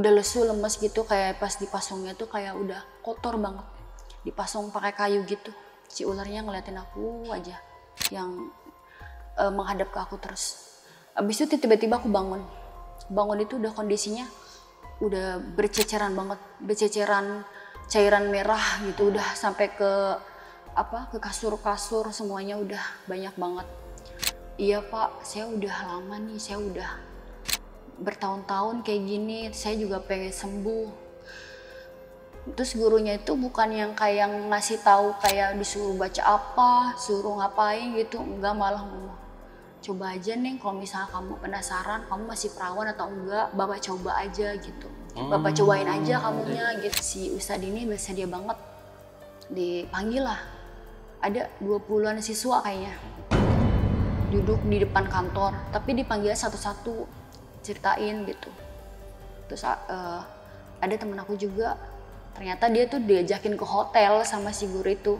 udah lesu lemes gitu, kayak pas dipasungnya tuh kayak udah kotor banget, dipasung pakai kayu gitu. Si ularnya ngeliatin aku aja yang menghadap ke aku terus. Abis itu tiba-tiba aku bangun itu udah kondisinya udah berceceran banget, berceceran cairan merah gitu, udah sampai ke ke kasur semuanya udah banyak banget. Iya Pak, saya udah lama nih, saya udah bertahun-tahun kayak gini, saya juga pengen sembuh. Terus gurunya itu bukan yang kayak ngasih tahu kayak disuruh baca apa, suruh ngapain gitu, enggak, malah ngomong, coba aja nih kalau misalnya kamu penasaran, kamu masih perawan atau enggak, Bapak coba aja gitu. Bapak cobain aja kamunya gitu. Si Ustadz ini bersedia banget, dipanggil lah. Ada 20-an siswa kayaknya duduk di depan kantor, tapi dipanggil satu-satu ceritain gitu. Terus ada temen aku juga, ternyata dia tuh diajakin ke hotel sama si guru itu.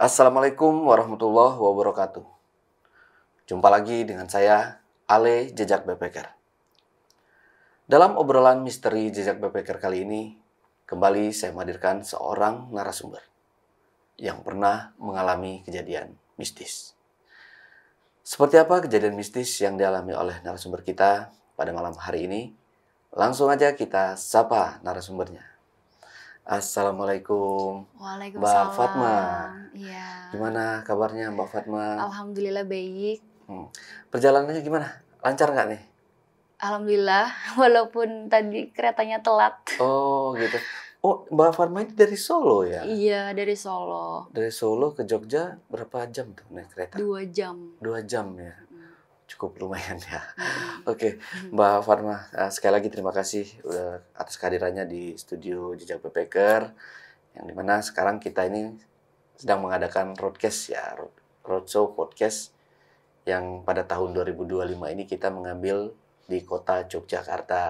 Assalamualaikum warahmatullahi wabarakatuh. Jumpa lagi dengan saya, Ale Jejak Backpacker. Dalam obrolan misteri Jejak Backpacker kali ini, kembali saya menghadirkan seorang narasumber yang pernah mengalami kejadian mistis. Seperti apa kejadian mistis yang dialami oleh narasumber kita pada malam hari ini? Langsung aja kita sapa narasumbernya. Assalamualaikum. Waalaikumsalam. Mbak Fatma. Iya. Gimana kabarnya Mbak Fatma? Alhamdulillah baik. Perjalanannya gimana? Lancar nggak nih? Alhamdulillah, walaupun tadi keretanya telat. Oh gitu. Oh, Mbak Fatma ini dari Solo ya? Iya, dari Solo. Dari Solo ke Jogja berapa jam tuh naik kereta? 2 jam. 2 jam ya? Cukup lumayan ya. Oke, Mbak Fatma, sekali lagi terima kasih atas kehadirannya di studio Jejak Backpacker, yang dimana sekarang kita ini sedang mengadakan roadcast ya, roadshow podcast yang pada tahun 2025 ini kita mengambil di kota Yogyakarta.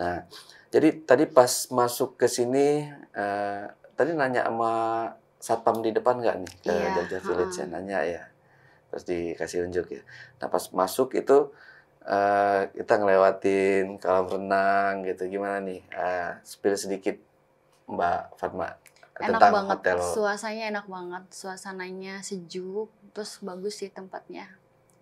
Nah, jadi tadi pas masuk ke sini, tadi nanya sama satpam di depan nggak nih ke Jogja Village ya, nanya ya. Terus dikasih unjuk ya. Nah pas masuk itu kita ngelewatin kolam renang gitu. Gimana nih? Spill sedikit Mbak Fatma tentang banget. hotel. Suasananya enak banget. Suasananya sejuk. Terus bagus sih tempatnya.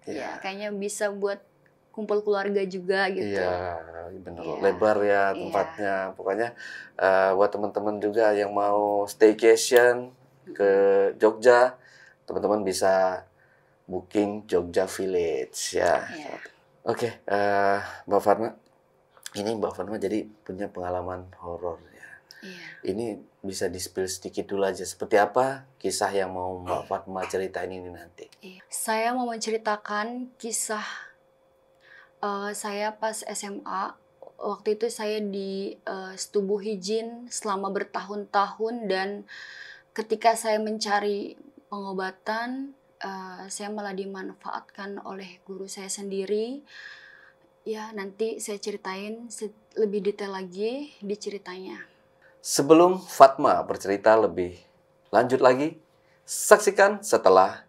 Ya, kayaknya bisa buat kumpul keluarga juga gitu. Iya, bener. Lebar ya tempatnya. Pokoknya buat teman-teman juga yang mau staycation ke Jogja, teman-teman bisa booking Jogja Village ya. Oke, Mbak Fatma, ini Mbak Fatma jadi punya pengalaman horor ya. Ini bisa di-spill sedikit dulu aja. Seperti apa kisah yang mau Mbak Fatma ceritain ini nanti? Saya mau menceritakan kisah saya pas SMA. Waktu itu saya disetubuhi jin selama bertahun-tahun, dan ketika saya mencari pengobatan, saya malah dimanfaatkan oleh guru saya sendiri. Ya, nanti saya ceritain lebih detail lagi di ceritanya. Sebelum Fatma bercerita lebih lanjut lagi, saksikan setelah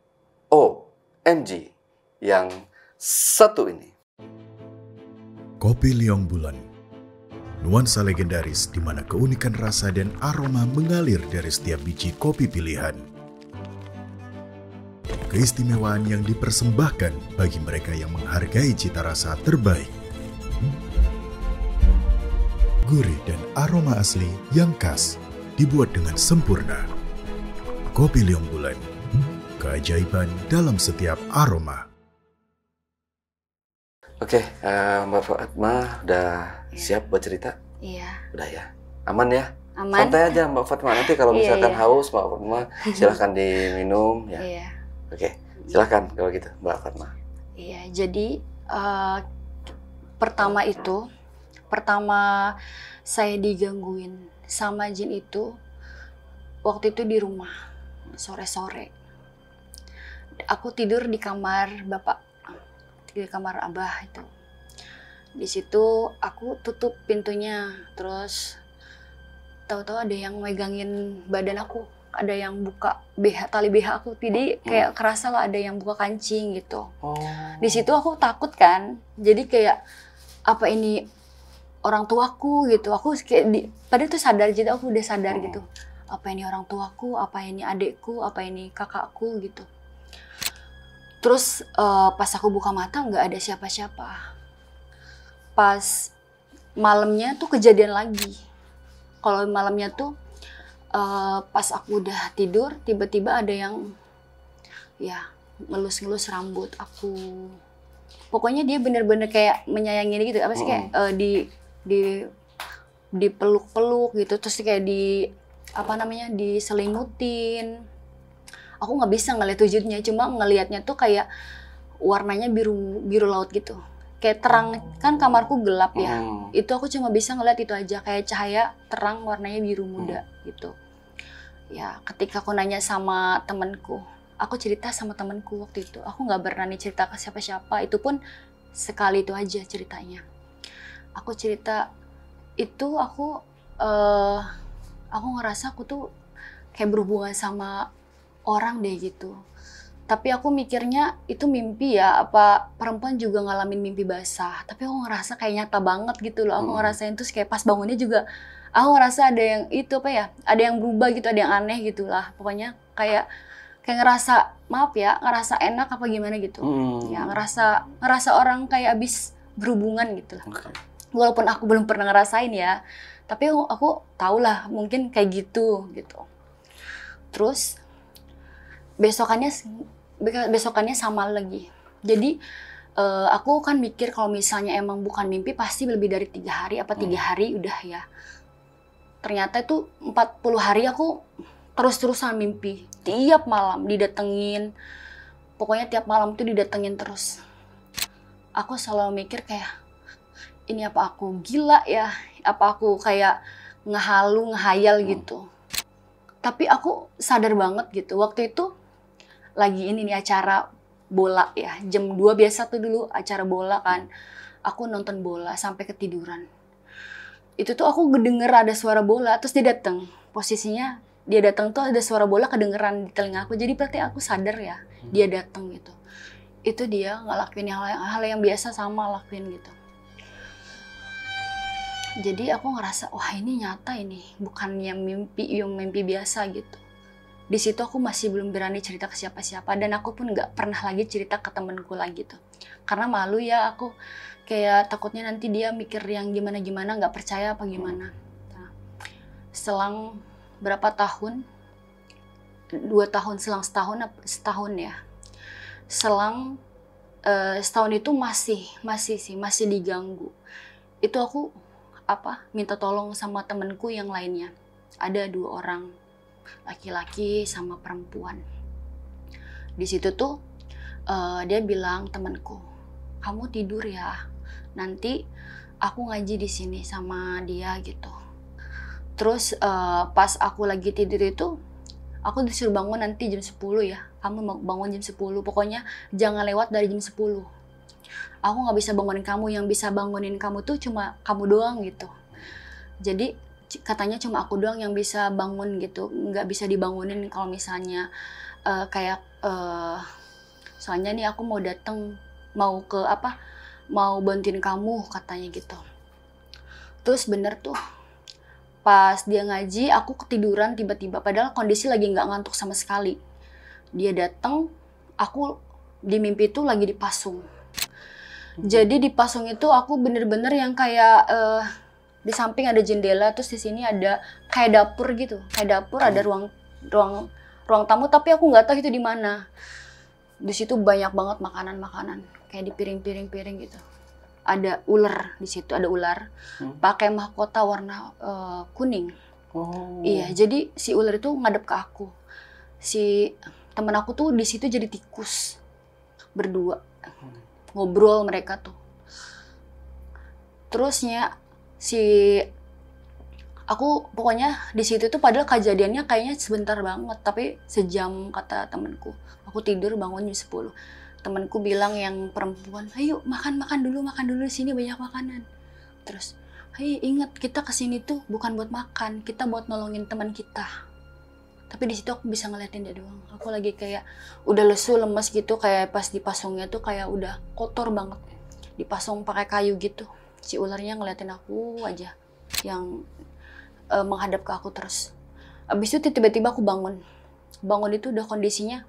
OMG yang satu ini. Kopi Liong Bulan, nuansa legendaris di mana keunikan rasa dan aroma mengalir dari setiap biji kopi pilihan. Keistimewaan yang dipersembahkan bagi mereka yang menghargai cita rasa terbaik. Gurih dan aroma asli yang khas dibuat dengan sempurna. Kopi Liong Bulan, keajaiban dalam setiap aroma. Oke, Mbak Fatma udah siap buat cerita? Iya. Udah ya? Aman ya? Aman. Santai aja Mbak Fatma, nanti kalau misalkan haus Mbak Fatma silahkan diminum ya. Iya. Oke, silahkan kalau gitu Mbak Fatma. Iya, jadi pertama itu pertama saya digangguin sama jin itu waktu itu di rumah sore-sore. Aku tidur di kamar bapak, di kamar abah itu. Di situ aku tutup pintunya, terus tahu-tahu ada yang megangin badan aku, ada yang buka tali BH aku, jadi kayak kerasa lah ada yang buka kancing gitu. Di situ aku takut kan, jadi kayak apa ini orang tuaku gitu. Aku kayak padahal tuh sadar, jadi aku udah sadar gitu. Apa ini orang tuaku, apa ini adekku, apa ini kakakku gitu. Terus pas aku buka mata nggak ada siapa-siapa. Pas malamnya tuh kejadian lagi. Kalau malamnya tuh pas aku udah tidur, tiba-tiba ada yang ya ngelus-ngelus rambut aku. Pokoknya dia bener-bener kayak menyayangi gitu. Apa sih kayak di peluk-peluk gitu, terus kayak diselimutin. Aku nggak bisa ngeliat wujudnya, cuma ngelihatnya tuh kayak warnanya biru laut gitu. Kayak terang, kan kamarku gelap ya. Itu aku cuma bisa ngeliat itu aja, kayak cahaya terang warnanya biru muda gitu. Ya, ketika aku nanya sama temanku, aku cerita sama temanku waktu itu. Aku nggak berani cerita ke siapa-siapa, itu pun sekali itu aja ceritanya. Aku cerita itu aku ngerasa aku tuh kayak berhubungan sama orang deh gitu. Tapi aku mikirnya itu mimpi ya, apa perempuan juga ngalamin mimpi basah. Tapi aku ngerasa kayak nyata banget gitu loh. Aku ngerasain terus kayak pas bangunnya juga aku ngerasa ada yang itu apa ya, ada yang berubah gitu, ada yang aneh gitu lah. Pokoknya kayak ngerasa, maaf ya, ngerasa enak apa gimana gitu. Ya ngerasa orang kayak abis berhubungan gitu lah. Walaupun aku belum pernah ngerasain ya, tapi aku tau lah mungkin kayak gitu. Terus besokannya sama lagi. Jadi aku kan mikir kalau misalnya emang bukan mimpi pasti lebih dari 3 hari apa 3 hari udah ya. Ternyata itu 40 hari aku terus-terusan mimpi. Tiap malam didatengin. Pokoknya tiap malam tuh didatengin terus. Aku selalu mikir kayak, ini apa aku gila ya? Apa aku kayak ngehayal gitu. Tapi aku sadar banget gitu. Waktu itu lagi ini nih acara bola ya. Jam 2 biasa tuh dulu acara bola kan. Aku nonton bola sampai ketiduran. Itu tuh aku kedenger ada suara bola, terus dia datang. Posisinya dia datang tuh ada suara bola kedengeran di telinga aku. Jadi berarti aku sadar ya, dia datang gitu. Itu dia ngelakuin hal yang biasa sama lakuin gitu. Jadi aku ngerasa, wah ini nyata ini, bukan yang mimpi biasa gitu. Di situ aku masih belum berani cerita ke siapa-siapa, dan aku pun nggak pernah lagi cerita ke temenku lagi tuh. Karena malu ya, aku kayak takutnya nanti dia mikir yang gimana-gimana, nggak percaya apa gimana. Nah, selang berapa tahun, 2 tahun, selang setahun ya. Selang setahun itu masih diganggu. Itu aku minta tolong sama temenku yang lainnya. Ada 2 orang, laki-laki sama perempuan. Di situ tuh dia bilang, temenku, kamu tidur ya, nanti aku ngaji di sini sama dia gitu. Terus pas aku lagi tidur itu, aku disuruh bangun nanti jam 10 ya. Kamu mau bangun jam 10, pokoknya jangan lewat dari jam 10. Aku nggak bisa bangunin kamu, yang bisa bangunin kamu tuh cuma kamu doang gitu. Jadi katanya cuma aku doang yang bisa bangun gitu, nggak bisa dibangunin kalau misalnya soalnya nih aku mau datang, mau bantuin kamu katanya gitu. Terus bener tuh, pas dia ngaji aku ketiduran tiba-tiba, padahal kondisi lagi nggak ngantuk sama sekali. Dia datang, aku di mimpi itu lagi dipasung. Jadi di pasung itu aku bener-bener yang kayak di samping ada jendela, terus di sini ada kayak dapur gitu, ada ruang tamu, tapi aku nggak tahu itu di mana. Di situ banyak banget makanan kayak di piring gitu. Ada ular di situ, ada ular pakai mahkota warna kuning. Iya, jadi si ular itu ngadep ke aku. Si temen aku tuh di situ jadi tikus berdua. Ngobrol mereka tuh. Terusnya si aku pokoknya di situ tuh padahal kejadiannya kayaknya sebentar banget, tapi sejam kata temanku. Aku tidur bangun jam 10. Temanku bilang yang perempuan, ayo makan dulu sini banyak makanan. Terus, ayo ingat kita kesini tuh bukan buat makan, kita buat nolongin teman kita. Tapi di situ aku bisa ngeliatin dia doang. Aku lagi kayak udah lesu, lemes gitu, kayak pas dipasungnya tuh kayak udah kotor banget. Dipasung pakai kayu gitu. Si ularnya ngeliatin aku aja yang menghadap ke aku terus. Abis itu tiba-tiba aku bangun. Bangun itu udah kondisinya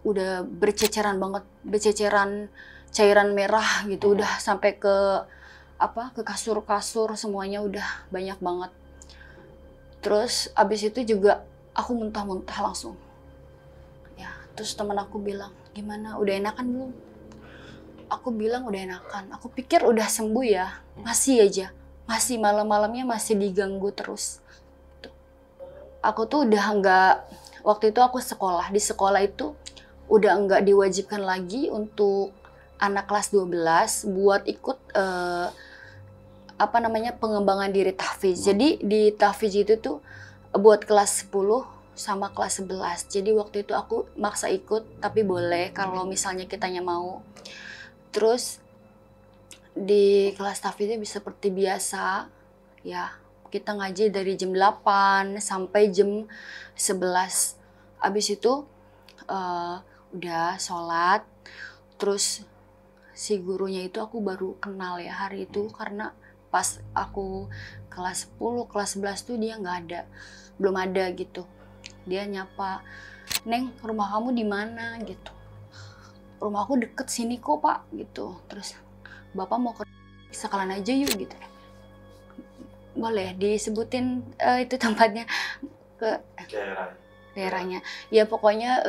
udah berceceran banget, berceceran cairan merah gitu, udah sampai ke ke kasur-kasur semuanya udah banyak banget. Terus abis itu juga aku muntah-muntah langsung. Ya, terus teman aku bilang, "Gimana? Udah enakan belum?" Aku bilang udah enakan. Aku pikir udah sembuh ya. Masih aja. Masih malam-malamnya masih diganggu terus. Aku tuh udah enggak, waktu itu aku sekolah. Di sekolah itu udah enggak diwajibkan lagi untuk anak kelas 12 buat ikut pengembangan diri tahfiz. Jadi di tahfiz itu tuh buat kelas 10 sama kelas 11. Jadi waktu itu aku maksa ikut, tapi boleh kalau misalnya kitanya mau. Terus di kelas tahfiznya bisa seperti biasa, ya kita ngaji dari jam 8 sampai jam 11. Abis itu udah sholat, terus si gurunya itu aku baru kenal ya hari itu, karena pas aku kelas 10, kelas 11 tuh dia nggak ada, belum ada gitu. Dia nyapa, "Neng, rumah kamu di mana?" gitu. "Rumah aku deket sini kok Pak," gitu. Terus, "Bapak mau ke sekalian aja yuk," gitu. Boleh disebutin itu tempatnya, ke daerahnya. Ya pokoknya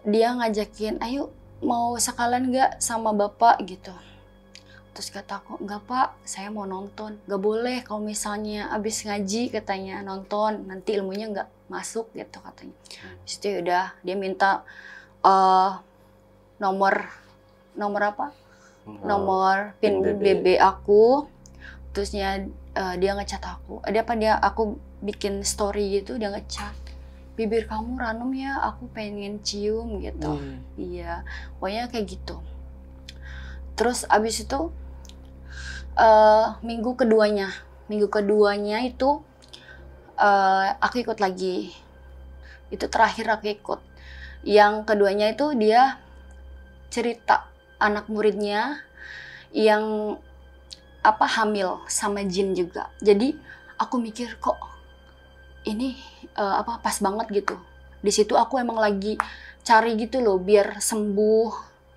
dia ngajakin, "Ayo mau sekalian nggak sama Bapak?" gitu. Terus kata aku, "Enggak Pak, saya mau nonton." "Nggak boleh kalau misalnya abis ngaji," katanya, "nonton, nanti ilmunya nggak masuk," gitu katanya. Terus itu udah, dia minta nomor PIN BB aku. Terusnya dia ngechat aku. Aku bikin story gitu, dia ngechat, "Bibir kamu ranum ya, aku pengen cium," gitu. Iya, pokoknya kayak gitu. Terus abis itu minggu keduanya itu aku ikut lagi. Itu terakhir aku ikut. Yang keduanya itu dia cerita anak muridnya yang hamil sama jin juga. Jadi aku mikir kok ini pas banget gitu. Di situ aku emang lagi cari gitu loh biar sembuh.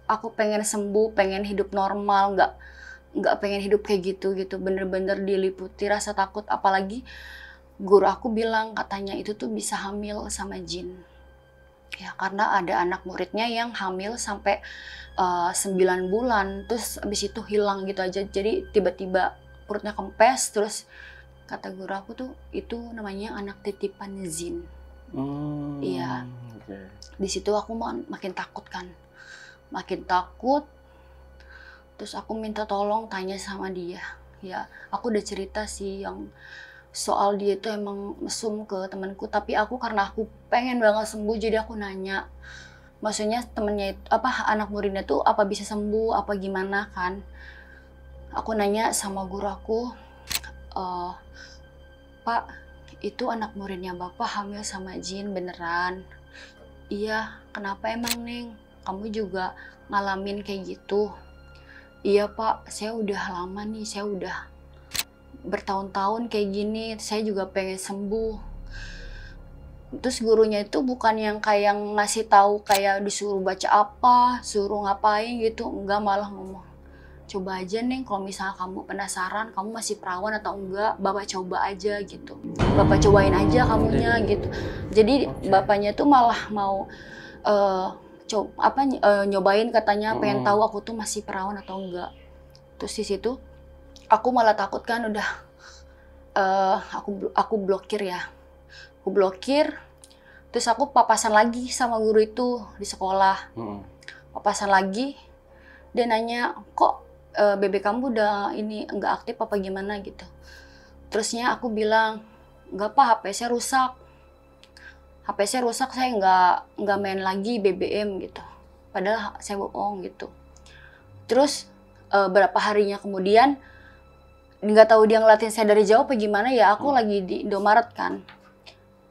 Aku pengen sembuh, pengen hidup normal, nggak pengen hidup kayak gitu. Bener-bener diliputi rasa takut, apalagi guru aku bilang katanya itu tuh bisa hamil sama jin. Ya karena ada anak muridnya yang hamil sampai 9 bulan, terus abis itu hilang gitu aja. Jadi tiba-tiba perutnya kempes, terus kata guru aku tuh itu namanya anak titipan jin. Iya. Okay. Di situ aku makin takut kan. Makin takut. Terus aku minta tolong tanya sama dia. Ya, aku udah cerita sih yang soal dia itu emang mesum ke temanku, tapi aku karena aku pengen banget sembuh jadi aku nanya. Maksudnya temennya itu anak muridnya tuh apa bisa sembuh apa gimana kan. Aku nanya sama guru aku, "Pak, itu anak muridnya Bapak hamil sama jin beneran?" "Iya." "Kenapa emang Neng? Kamu juga ngalamin kayak gitu?" "Iya Pak, saya udah lama nih, saya udah bertahun-tahun kayak gini, saya juga pengen sembuh." Terus gurunya itu bukan yang kayak ngasih tahu kayak disuruh baca apa, suruh ngapain gitu, enggak, malah ngomong, "Coba aja Neng, kalau misalnya kamu penasaran, kamu masih perawan atau enggak, Bapak coba aja gitu. Bapak cobain aja kamunya gitu." Jadi bapaknya tuh malah mau nyobain katanya, pengen tahu aku tuh masih perawan atau enggak. Terus di situ aku malah takut kan, udah aku blokir ya. Aku blokir, terus aku papasan lagi sama guru itu di sekolah. Papasan lagi, dia nanya, "Kok BB kamu udah ini enggak aktif apa gimana gitu. Terusnya aku bilang, enggak Pak, HP saya rusak. HP saya rusak, saya nggak main lagi BBM gitu. Padahal saya bohong gitu. Terus berapa harinya kemudian, nggak tahu dia ngeliatin saya dari jauh apa gimana ya, aku lagi di Indomaret kan.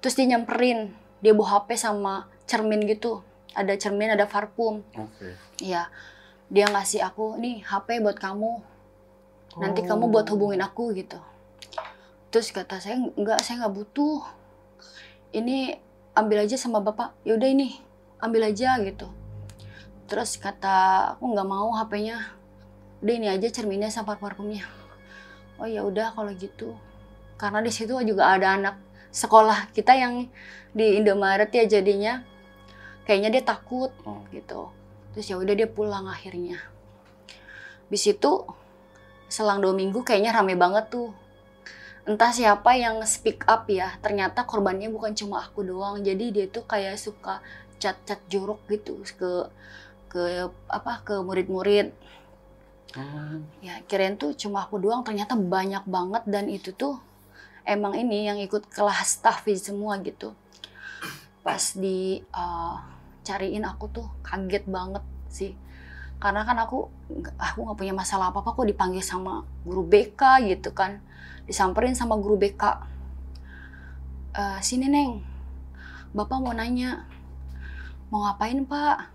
Terus dia nyamperin, dia bawa HP sama cermin gitu. Ada cermin, ada parfum. Iya, dia ngasih aku, nih HP buat kamu. Nanti kamu buat hubungin aku gitu. Terus kata saya, enggak, saya nggak butuh. Ini ambil aja sama bapak. Yaudah ini, ambil aja gitu. Terus kata aku nggak mau HP-nya. Udah ini aja cerminnya sama parfumnya. Oh ya udah kalau gitu. Karena di situ juga ada anak sekolah kita yang di Indomaret ya, jadinya kayaknya dia takut gitu. Terus ya udah dia pulang akhirnya. Di situ selang 2 minggu kayaknya rame banget tuh. Entah siapa yang speak up ya, ternyata korbannya bukan cuma aku doang. Jadi dia tuh kayak suka chat-chat jorok gitu ke murid-murid. Ya kirain tuh cuma aku doang, ternyata banyak banget. Dan itu tuh emang ini yang ikut kelas tahfiz semua gitu. Pas cariin aku tuh kaget banget sih. Karena kan aku nggak punya masalah apa-apa, kok dipanggil sama guru BK gitu kan. Disamperin sama guru BK. Sini Neng, Bapak mau nanya. Mau ngapain Pak?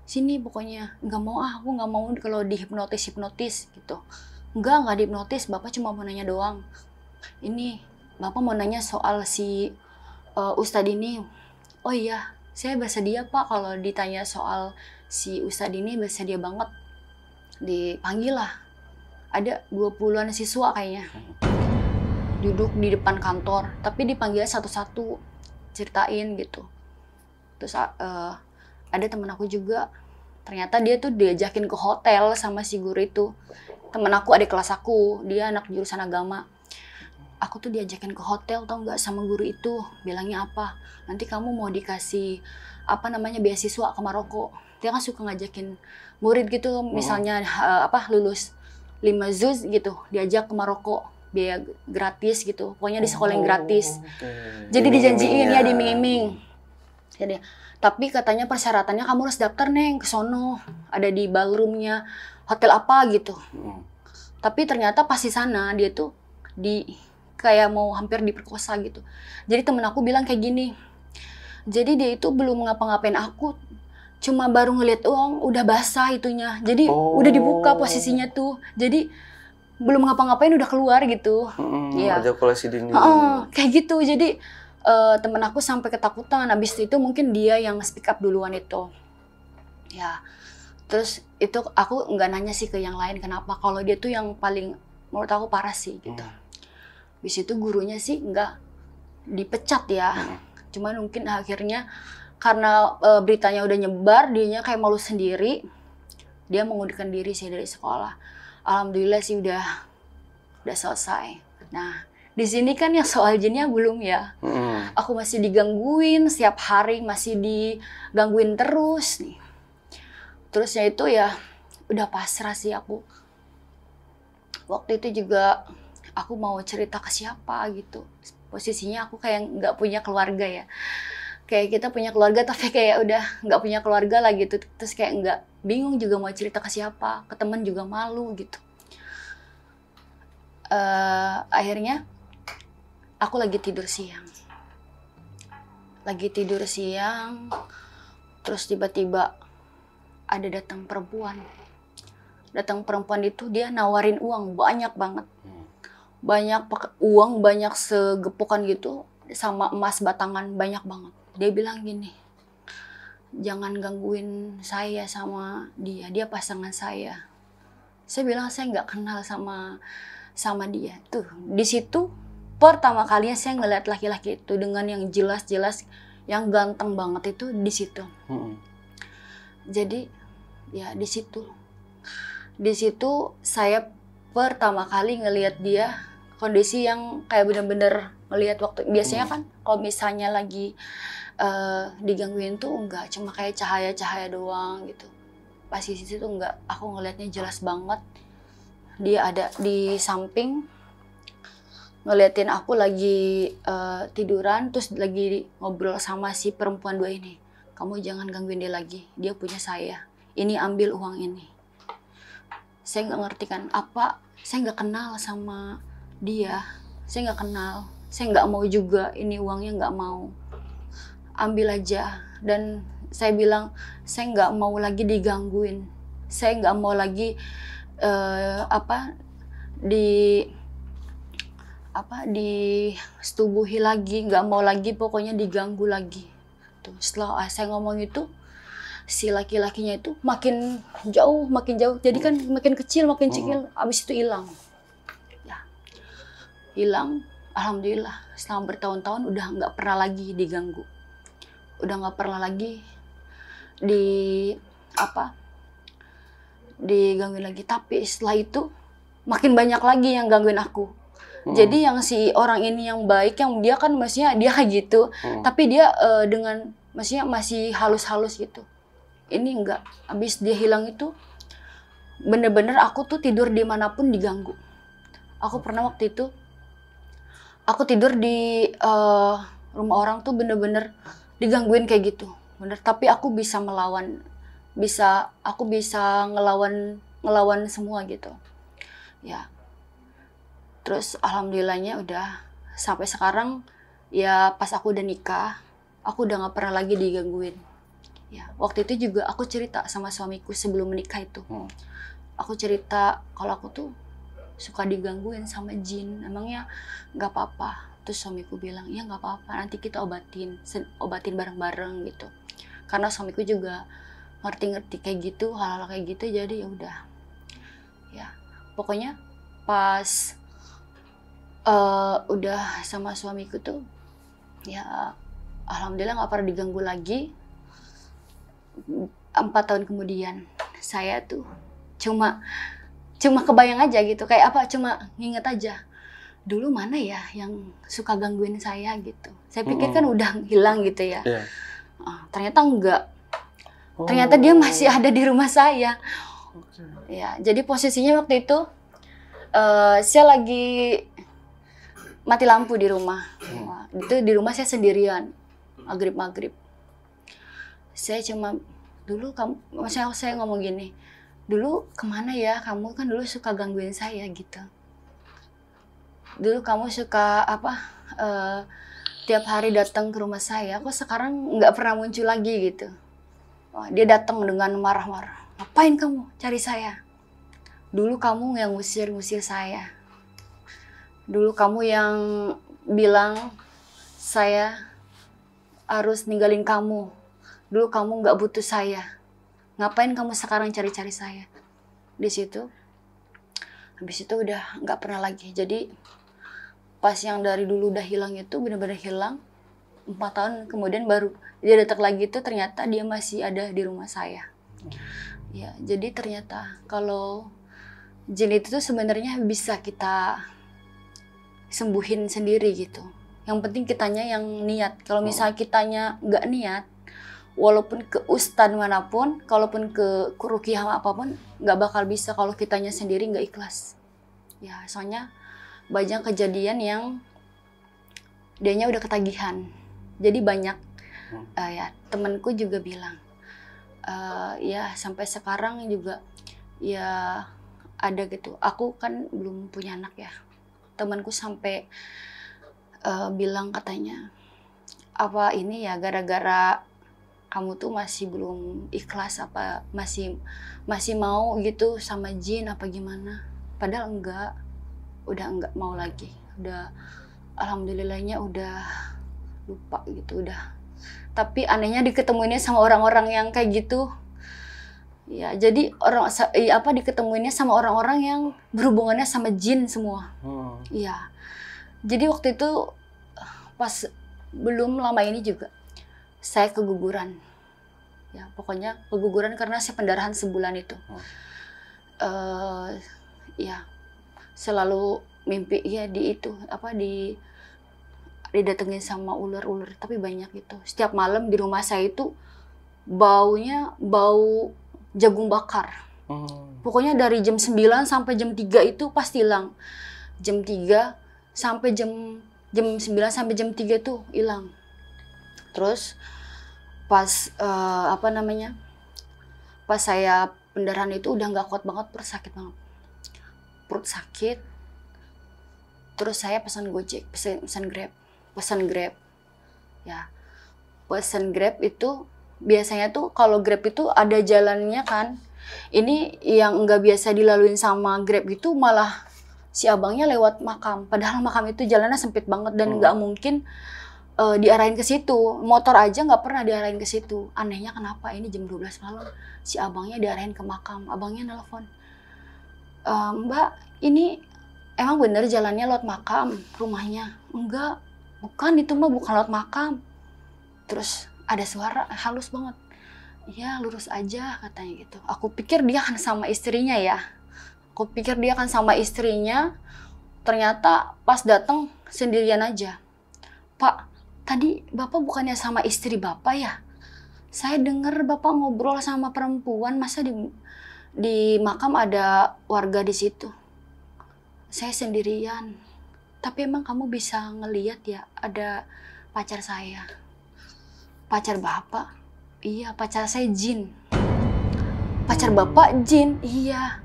Sini pokoknya. Nggak mau aku nggak mau kalau dihipnotis gitu. Nggak dihipnotis, Bapak cuma mau nanya doang. Ini, Bapak mau nanya soal si Ustadz ini. Oh iya, saya bersedia Pak kalau ditanya soal si Ustadz ini, bersedia banget. Dipanggil lah. Ada 20-an siswa kayaknya. Duduk di depan kantor, tapi dipanggil satu-satu, ceritain gitu. Terus ada temen aku juga, ternyata dia tuh diajakin ke hotel sama si guru itu. Temen aku, adik kelas aku, dia anak jurusan agama. Aku tuh diajakin ke hotel, tau nggak, sama guru itu. Bilangnya apa? Nanti kamu mau dikasih beasiswa ke Maroko. Dia kan suka ngajakin murid gitu, misalnya lulus 5 juz gitu, diajak ke Maroko. Biaya gratis gitu, pokoknya di sekolah yang gratis. Jadi dijanjiin ya, diiming-iming. Jadi, tapi katanya persyaratannya kamu harus daftar Neng ke sono, ada di ballroomnya hotel apa gitu. Tapi ternyata pas di sana dia tuh kayak mau hampir diperkosa gitu. Jadi temen aku bilang kayak gini. Jadi dia itu belum ngapa-ngapain aku, cuma baru ngeliat uang udah basah itunya. Jadi udah dibuka posisinya tuh. Jadi belum ngapa-ngapain udah keluar gitu. Iya. Ejakulasi dini. Kayak gitu. Jadi temen aku sampai ketakutan. Habis itu mungkin dia yang speak up duluan itu. Ya. Terus itu aku nggak nanya sih ke yang lain kenapa. Kalau dia tuh yang paling menurut aku parah sih gitu. Habis itu gurunya sih nggak dipecat ya. Cuman mungkin akhirnya karena beritanya udah nyebar, dianya kayak malu sendiri. Dia mengundurkan diri sih dari sekolah. Alhamdulillah sih udah selesai. Nah, di sini kan yang soal jinnya belum ya. Aku masih digangguin setiap hari, masih digangguin terus nih. Terusnya itu ya udah pasrah sih aku. Waktu itu juga aku mau cerita ke siapa gitu. Posisinya aku kayak nggak punya keluarga ya. Kayak kita punya keluarga tapi kayak udah nggak punya keluarga lah gitu. Terus kayak nggak bingung juga mau cerita ke siapa, ke teman juga malu gitu. Akhirnya aku lagi tidur siang, terus tiba-tiba ada datang perempuan. Datang perempuan itu dia nawarin uang banyak banget, banyak uang, banyak segepukan gitu, sama emas batangan banyak banget. Dia bilang gini, jangan gangguin saya sama dia pasangan saya. Saya bilang saya nggak kenal sama dia. Tuh di situ pertama kalinya saya ngeliat laki-laki itu dengan yang jelas-jelas, yang ganteng banget itu di situ. Jadi ya di situ saya pertama kali ngelihat dia kondisi yang kayak bener-bener ngelihat waktu biasanya kan kalau misalnya lagi digangguin tuh enggak, cuma kayak cahaya-cahaya doang gitu. Pas di situ enggak, aku ngelihatnya jelas banget dia ada di samping ngeliatin aku lagi tiduran, terus lagi ngobrol sama si perempuan 2 ini. Kamu jangan gangguin dia lagi, dia punya saya. Ini ambil uang ini. Saya nggak ngerti kan, apa, saya nggak kenal sama dia. Saya nggak kenal, saya nggak mau juga, ini uangnya nggak mau. Ambil aja. Dan saya bilang, saya nggak mau lagi digangguin. Saya nggak mau lagi disetubuhi lagi, nggak mau lagi, pokoknya diganggu lagi. Tuh, setelah saya ngomong itu, si laki-lakinya itu makin jauh, jadi kan makin kecil, abis itu hilang. Ya, hilang. Alhamdulillah, selama bertahun-tahun udah nggak pernah lagi diganggu, udah nggak pernah lagi digangguin lagi. Tapi setelah itu makin banyak lagi yang gangguin aku. Jadi yang si orang ini yang baik, yang dia kan maksudnya dia kayak gitu, tapi dia dengan maksudnya masih halus-halus gitu. Ini enggak. Abis dia hilang itu bener-bener aku tuh tidur dimanapun diganggu. Aku pernah waktu itu aku tidur di rumah orang tuh bener-bener digangguin kayak gitu, bener. Tapi aku bisa melawan, aku bisa ngelawan semua gitu. Ya. Terus alhamdulillahnya udah sampai sekarang ya, pas aku udah nikah, aku udah nggak pernah lagi digangguin. Ya, waktu itu juga aku cerita sama suamiku sebelum menikah itu. Aku cerita kalau aku tuh suka digangguin sama jin, emangnya nggak apa-apa. Terus suamiku bilang, ya nggak apa-apa, nanti kita obatin bareng-bareng gitu. Karena suamiku juga ngerti-ngerti kayak gitu, hal-hal kayak gitu, jadi ya udah. Ya, pokoknya pas udah sama suamiku tuh, ya alhamdulillah nggak pernah diganggu lagi. 4 tahun kemudian saya tuh cuma kebayang aja gitu, kayak apa, cuma nginget aja dulu mana ya yang suka gangguin saya gitu. Saya pikir kan udah hilang gitu ya. Ternyata enggak. Ternyata dia masih ada di rumah saya. Ya, jadi posisinya waktu itu saya lagi mati lampu di rumah. Itu di rumah saya sendirian, maghrib. Saya cuma, dulu kamu, maksudnya saya ngomong gini, dulu kemana ya, kamu kan dulu suka gangguin saya gitu. Dulu kamu suka tiap hari datang ke rumah saya, kok sekarang nggak pernah muncul lagi gitu. Dia datang dengan marah-marah, ngapain kamu cari saya? Dulu kamu yang ngusir saya. Dulu kamu yang bilang saya harus ninggalin kamu. Dulu kamu nggak butuh saya. Ngapain kamu sekarang cari-cari saya? Di situ, habis itu udah nggak pernah lagi. Jadi pas yang dari dulu udah hilang itu benar-benar hilang. 4 tahun kemudian baru dia datang lagi, itu ternyata dia masih ada di rumah saya. Ya, jadi ternyata kalau jin itu tuh sebenarnya bisa kita sembuhin sendiri gitu. Yang penting kitanya yang niat. Kalau misalnya kitanya nggak niat, walaupun ke ustadz manapun, kalaupun ke ruqyah apapun, nggak bakal bisa kalau kitanya sendiri nggak ikhlas. Ya, soalnya banyak kejadian yang dianya udah ketagihan. Jadi banyak ya, temanku juga bilang, ya sampai sekarang juga ya ada gitu. Aku kan belum punya anak ya. Temanku sampai bilang katanya, apa ini ya gara-gara kamu tuh masih belum ikhlas, apa masih mau gitu sama jin apa gimana? Padahal enggak, udah enggak mau lagi. Udah alhamdulillahnya udah lupa gitu udah. Tapi anehnya diketemuinnya sama orang-orang yang kayak gitu. Ya, jadi diketemuinnya sama orang-orang yang berhubungannya sama jin semua. Iya. Jadi waktu itu pas belum lama ini juga saya keguguran. Ya, pokoknya keguguran karena saya pendarahan sebulan itu. Ya, selalu mimpi ya didatengin sama ular-ular, tapi banyak gitu. Setiap malam di rumah saya itu baunya bau jagung bakar. Pokoknya dari jam 9 sampai jam 3 itu pasti hilang. Jam 3 sampai jam 9 sampai jam 3 tuh hilang. Terus pas pas saya pendarahan itu udah nggak kuat banget, perut sakit banget. Perut sakit. Terus saya pesan Gojek, pesan Grab. Ya. Pesan Grab itu biasanya tuh kalau Grab itu ada jalannya kan. Ini yang nggak biasa dilaluin sama Grab itu malah si abangnya lewat makam. Padahal makam itu jalannya sempit banget dan nggak mungkin diarahin ke situ. Motor aja nggak pernah diarahin ke situ. Anehnya kenapa ini jam 12 malam si abangnya diarahin ke makam. Abangnya nelpon, Mbak, ini emang bener jalannya lewat makam rumahnya? Enggak, bukan, itu mah bukan lewat makam. Terus ada suara halus banget. Ya lurus aja katanya gitu. Aku pikir dia kan sama istrinya ya. Ternyata pas datang sendirian aja. Pak, tadi Bapak bukannya sama istri Bapak ya? Saya dengar Bapak ngobrol sama perempuan, masa di makam ada warga di situ? Saya sendirian. Tapi emang kamu bisa ngeliat ya ada pacar saya? Pacar Bapak? Iya, pacar saya jin. Pacar Bapak jin? Iya.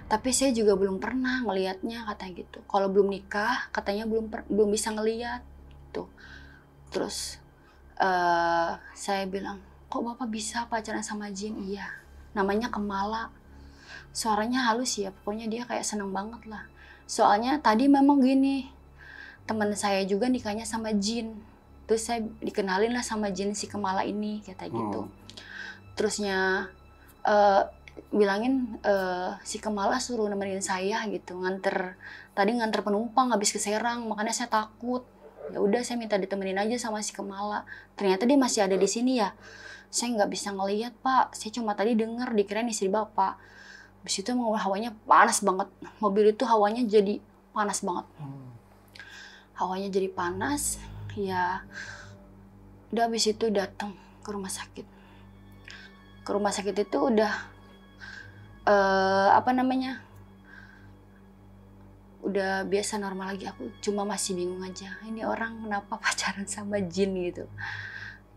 Tapi saya juga belum pernah ngelihatnya katanya gitu. Kalau belum nikah katanya belum bisa ngelihat tuh. Terus saya bilang, kok Bapak bisa pacaran sama jin? Iya. Namanya Kemala. Suaranya halus ya, pokoknya dia kayak seneng banget lah. Soalnya tadi memang gini, teman saya juga nikahnya sama jin. Terus saya dikenalin lah sama jin si Kemala ini, kata gitu. Terusnya bilangin si Kemala suruh nemenin saya gitu, tadi nganter penumpang habis ke Serang, makanya saya takut. Ya udah saya minta ditemenin aja sama si Kemala. Ternyata dia masih ada di sini ya. Saya nggak bisa ngelihat Pak, saya cuma tadi dengar dikirain istri Bapak. Habis itu hawanya panas banget, mobil itu hawanya jadi panas banget. Hawanya jadi panas, ya udah habis itu datang ke rumah sakit. Ke rumah sakit itu udah udah biasa normal lagi. Aku cuma masih bingung aja, ini orang kenapa pacaran sama jin gitu.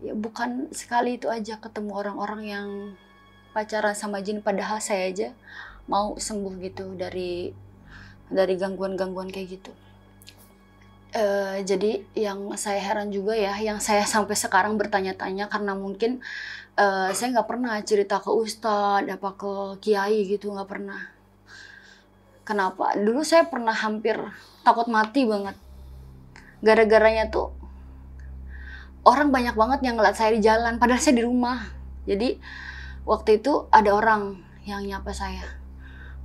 Ya bukan sekali itu aja ketemu orang-orang yang pacaran sama jin, padahal saya aja mau sembuh gitu dari gangguan-gangguan kayak gitu. Jadi yang saya heran juga ya, yang saya sampai sekarang bertanya-tanya, karena mungkin saya nggak pernah cerita ke ustadz, apa ke kiai gitu, nggak pernah. Kenapa? Dulu saya pernah hampir takut mati banget. Gara-garanya tuh orang banyak banget yang ngeliat saya di jalan, padahal saya di rumah. Jadi waktu itu ada orang yang nyapa saya.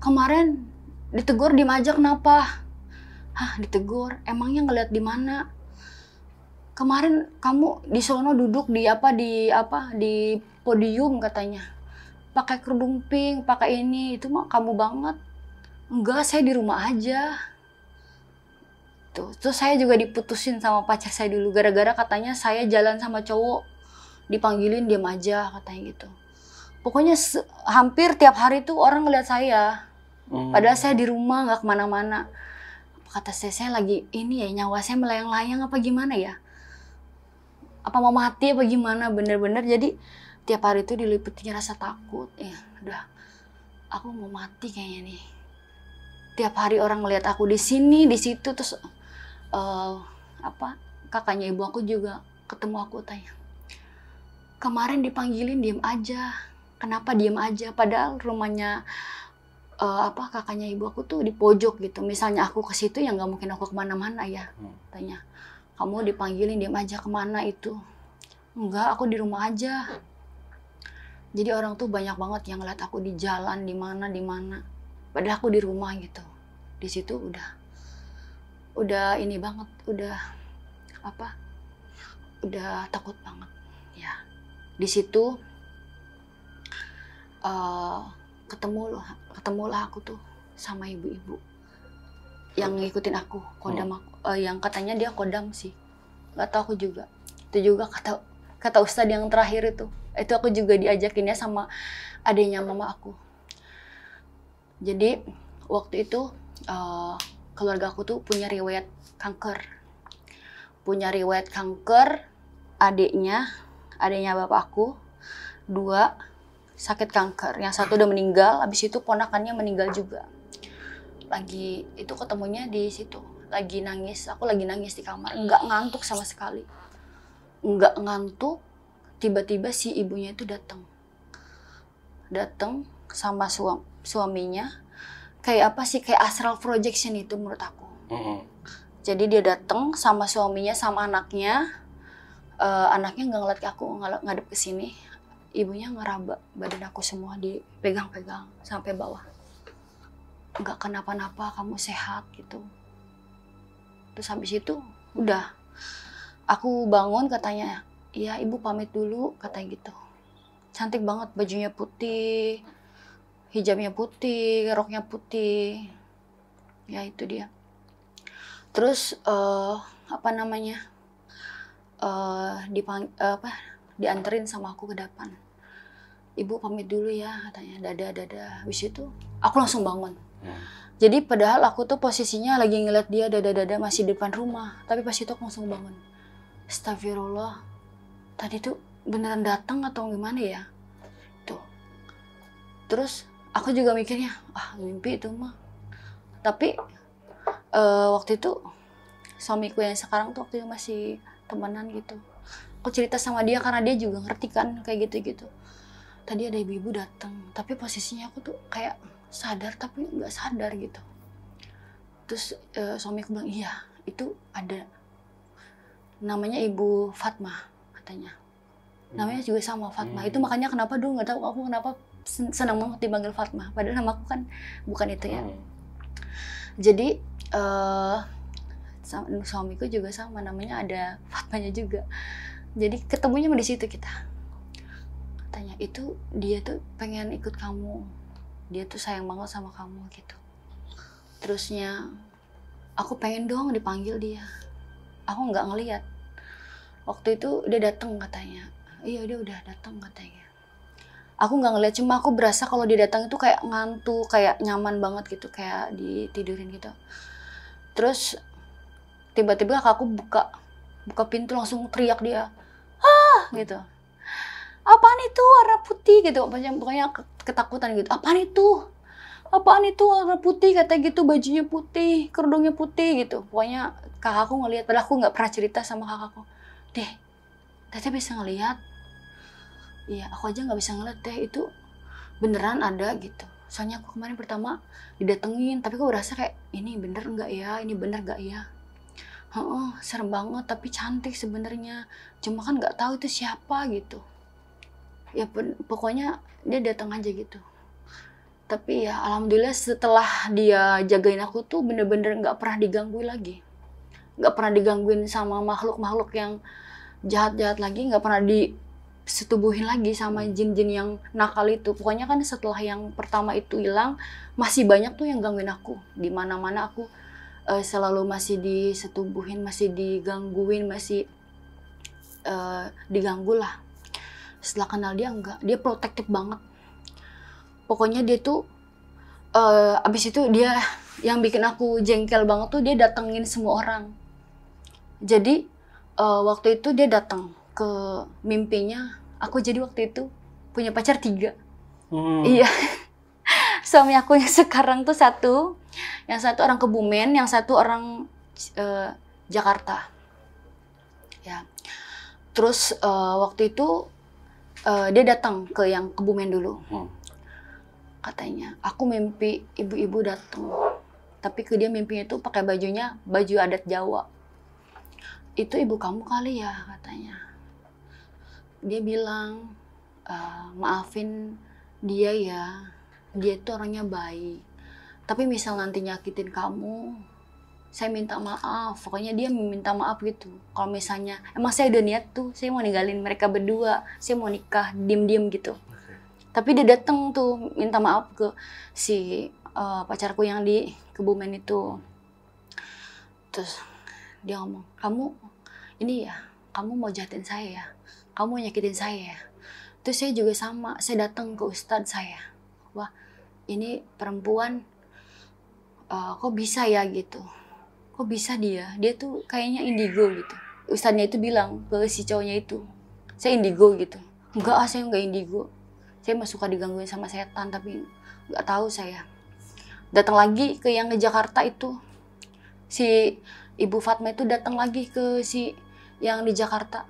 Kemarin ditegur diem aja kenapa? Hah, ditegur? Emangnya ngeliat di mana? Kemarin kamu di sono duduk di podium katanya. Pakai kerudung pink, pakai ini, itu mah kamu banget. Enggak, saya di rumah aja. Tuh, terus saya juga diputusin sama pacar saya dulu gara-gara katanya saya jalan sama cowok, dipanggilin diem aja katanya gitu. Pokoknya hampir tiap hari tuh orang ngeliat saya. Padahal saya di rumah, nggak kemana-mana. Kata saya lagi ini ya, nyawa saya melayang-layang apa gimana ya? Apa mau mati apa gimana? Bener-bener jadi tiap hari itu diliputi rasa takut. Ya udah, aku mau mati kayaknya nih. Tiap hari orang ngeliat aku di sini, di situ, terus kakaknya ibu aku juga ketemu aku, tanya, kemarin dipanggilin diem aja, kenapa diem aja? Padahal rumahnya kakaknya ibu aku tuh di pojok gitu. Misalnya aku ke situ ya nggak mungkin aku kemana-mana ya. Tanya, kamu dipanggilin diem aja kemana itu? Enggak, aku di rumah aja. Jadi orang tuh banyak banget yang ngeliat aku di jalan, di mana. Padahal aku di rumah gitu. Di situ udah ini banget, udah takut banget ya. Di situ ketemulah aku tuh sama ibu-ibu yang ngikutin aku, kodam aku, yang katanya dia kodam sih, nggak tahu aku juga. Itu juga kata ustadz yang terakhir itu aku juga diajakinnya sama adiknya mama aku. Jadi waktu itu keluarga aku tuh punya riwayat kanker. Adiknya bapakku 2 sakit kanker. Yang 1 udah meninggal, habis itu ponakannya meninggal juga. Lagi itu ketemunya di situ, lagi nangis. Aku lagi nangis di kamar, nggak ngantuk sama sekali. Nggak ngantuk, tiba-tiba si ibunya itu datang sama suaminya. Kayak apa sih, kayak astral projection itu menurut aku. Jadi dia datang sama suaminya sama anaknya. Anaknya nggak ngeliat ke aku, ngadep ke sini. Ibunya ngeraba badan aku semua, dipegang-pegang sampai bawah. Nggak kenapa-napa, kamu sehat gitu. Terus habis itu udah, aku bangun, katanya, iya ibu pamit dulu, katanya gitu. Cantik banget, bajunya putih, hijabnya putih, roknya putih. Ya itu dia. Terus dianterin sama aku ke depan. Ibu pamit dulu ya, katanya, dadah. Habis itu aku langsung bangun. Jadi padahal aku tuh posisinya lagi ngeliat dia dadah masih di depan rumah. Tapi pas itu aku langsung bangun. Astagfirullah, tadi tuh beneran datang atau gimana ya? Tuh. Terus aku juga mikirnya, mimpi itu mah. Tapi waktu itu suamiku yang sekarang tuh waktu itu masih temenan gitu. Aku cerita sama dia karena dia juga ngerti kan kayak gitu-gitu. Tadi ada ibu-ibu datang, tapi posisinya aku tuh kayak sadar tapi nggak sadar gitu. Terus suamiku bilang, iya itu ada, namanya Ibu Fatmah katanya. Namanya juga sama, Fatmah. Itu makanya kenapa dulu nggak tahu aku kenapa senang banget dipanggil Fatmah. Padahal nama aku kan bukan itu ya. Jadi suamiku juga sama, namanya ada Fatmahnya juga. Jadi ketemunya di situ kita. Katanya, itu dia tuh pengen ikut kamu. Dia tuh sayang banget sama kamu gitu. Terusnya, aku pengen dong dipanggil dia. Aku nggak ngeliat. Waktu itu dia datang katanya. Iya dia udah datang katanya. Aku nggak ngeliat, cuma aku berasa kalau dia datang itu kayak ngantuk, kayak nyaman banget gitu, kayak ditidurin gitu. Terus tiba-tiba kakakku buka pintu, langsung teriak dia, gitu. Apaan itu warna putih gitu, pokoknya ketakutan gitu. Apaan itu warna putih, kata gitu, bajunya putih, kerudungnya putih gitu. Pokoknya kakakku ngelihat, padahal aku nggak pernah cerita sama kakakku. Deh, Teteh bisa ngelihat? Iya, aku aja nggak bisa ngeliat deh, itu beneran ada gitu. Soalnya aku kemarin pertama didatengin, tapi aku berasa kayak, ini bener nggak ya? Serem banget, tapi cantik sebenarnya. Cuma kan nggak tahu itu siapa gitu. Ya pokoknya dia datang aja gitu. Tapi ya alhamdulillah setelah dia jagain aku tuh bener-bener nggak pernah digangguin lagi. Nggak pernah digangguin sama makhluk-makhluk yang jahat-jahat lagi, nggak pernah disetubuhin lagi sama jin-jin yang nakal itu. Pokoknya kan setelah yang pertama itu hilang, masih banyak tuh yang gangguin aku. Di mana-mana aku selalu masih disetubuhin, masih digangguin, masih diganggu lah. Setelah kenal dia enggak, dia protektif banget. Pokoknya dia tuh abis itu dia yang bikin aku jengkel banget tuh, dia datengin semua orang. Jadi waktu itu dia datang ke mimpinya, aku jadi waktu itu punya pacar 3. Iya. Suami aku yang sekarang tuh 1, yang 1 orang Kebumen, yang 1 orang Jakarta. Ya. Terus waktu itu dia datang ke yang Kebumen dulu. Katanya, aku mimpi ibu-ibu datang. Tapi dia mimpinya itu pakai baju adat Jawa. Itu ibu kamu kali ya, katanya. Dia bilang, maafin dia ya. Dia itu orangnya baik. Tapi misal nanti nyakitin kamu, saya minta maaf. Pokoknya dia minta maaf gitu. Kalau misalnya, emang saya udah niat tuh, saya mau ninggalin mereka berdua. Saya mau nikah, diem-diem gitu. Tapi dia datang tuh, minta maaf ke si pacarku yang di Kebumen itu. Terus dia ngomong, kamu ini ya, kamu mau jahatin saya ya? Kamu mau nyakitin saya ya? Terus saya juga sama, saya datang ke ustadz saya. Wah, ini perempuan kok bisa ya gitu, kok bisa dia tuh kayaknya indigo gitu. Ustadznya itu bilang ke si cowoknya itu, saya indigo gitu. Enggak, saya enggak indigo, saya mah suka digangguin sama setan, tapi nggak tahu saya. Datang lagi ke yang ke Jakarta itu, si Ibu Fatma itu datang lagi ke si yang di Jakarta,